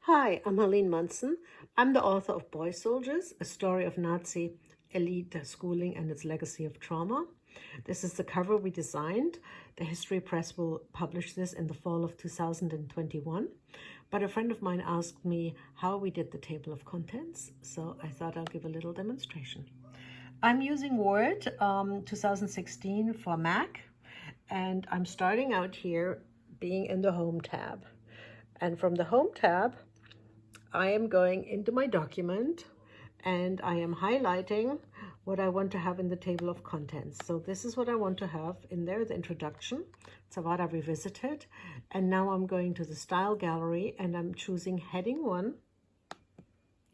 Hi, I'm Helene Munson. I'm the author of Boy Soldiers, a story of Nazi elite schooling and its legacy of trauma. This is the cover we designed. The History Press will publish this in the fall of 2021. But a friend of mine asked me how we did the table of contents, so I thought I'll give a little demonstration. I'm using Word 2016 for Mac, and I'm starting out here being in the Home tab. And from the Home tab, I am going into my document and I am highlighting what I want to have in the table of contents. So this is what I want to have in there, the introduction, Zavada Revisited. And now I'm going to the Style Gallery and I'm choosing heading 1. You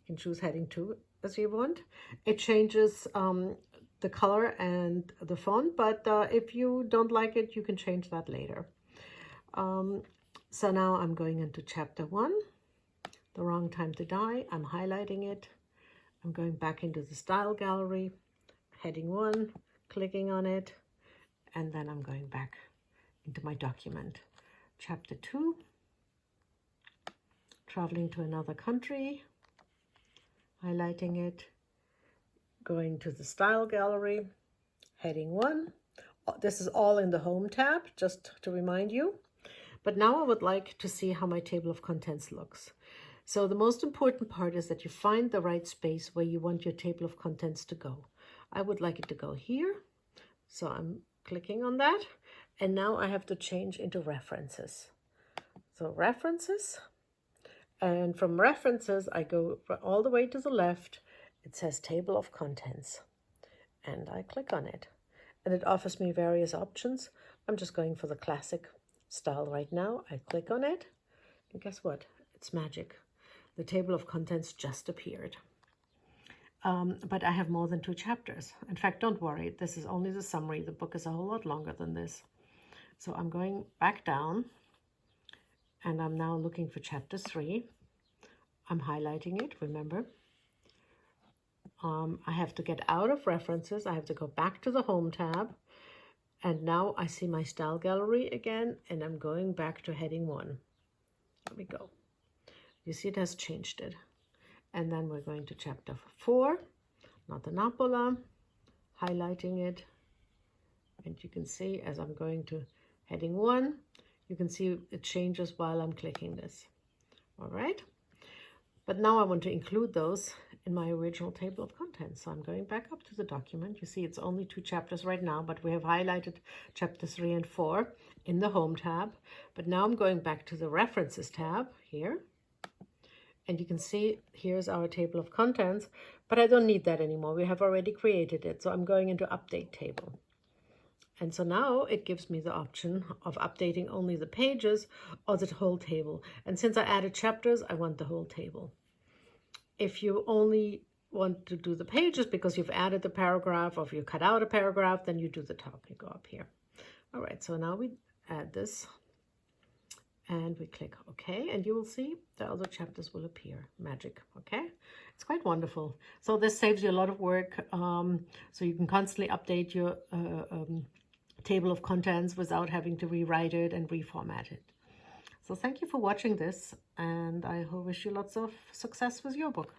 can choose heading 2 as you want. It changes the color and the font, but if you don't like it, you can change that later. So now I'm going into chapter 1. The Wrong Time to Die. I'm highlighting it. I'm going back into the Style Gallery, heading 1, clicking on it, and then I'm going back into my document. Chapter 2, Traveling to Another Country, highlighting it, going to the Style Gallery, heading 1. This is all in the Home tab, just to remind you. But now I would like to see how my table of contents looks. So the most important part is that you find the right space where you want your table of contents to go. I would like it to go here. So I'm clicking on that. And now I have to change into references. So references. And from references, I go all the way to the left. It says table of contents. And I click on it. And it offers me various options. I'm just going for the classic style right now. I click on it. And guess what? It's magic. The table of contents just appeared. But I have more than 2 chapters. In fact, don't worry, this is only the summary. The book is a whole lot longer than this. So I'm going back down and I'm now looking for chapter 3. I'm highlighting it, remember. I have to get out of references. I have to go back to the Home tab. And now I see my Style Gallery again, and I'm going back to heading 1. There we go. You see it has changed it. And then we're going to chapter 4, Nota Napola, highlighting it. And you can see as I'm going to heading 1, you can see it changes while I'm clicking this. All right. But now I want to include those in my original table of contents. So I'm going back up to the document. You see it's only 2 chapters right now, but we have highlighted chapter 3 and 4 in the Home tab. But now I'm going back to the References tab here. And you can see here's our table of contents, but I don't need that anymore. We have already created it. So I'm going into Update Table. And so now it gives me the option of updating only the pages or the whole table. And since I added chapters, I want the whole table. If you only want to do the pages because you've added the paragraph or if you cut out a paragraph, then you do the top. You go up here. All right, so now we add this. And we click OK, and you will see the other chapters will appear. Magic, okay? It's quite wonderful. So this saves you a lot of work. So you can constantly update your table of contents without having to rewrite it and reformat it. So thank you for watching this, and I wish you lots of success with your book.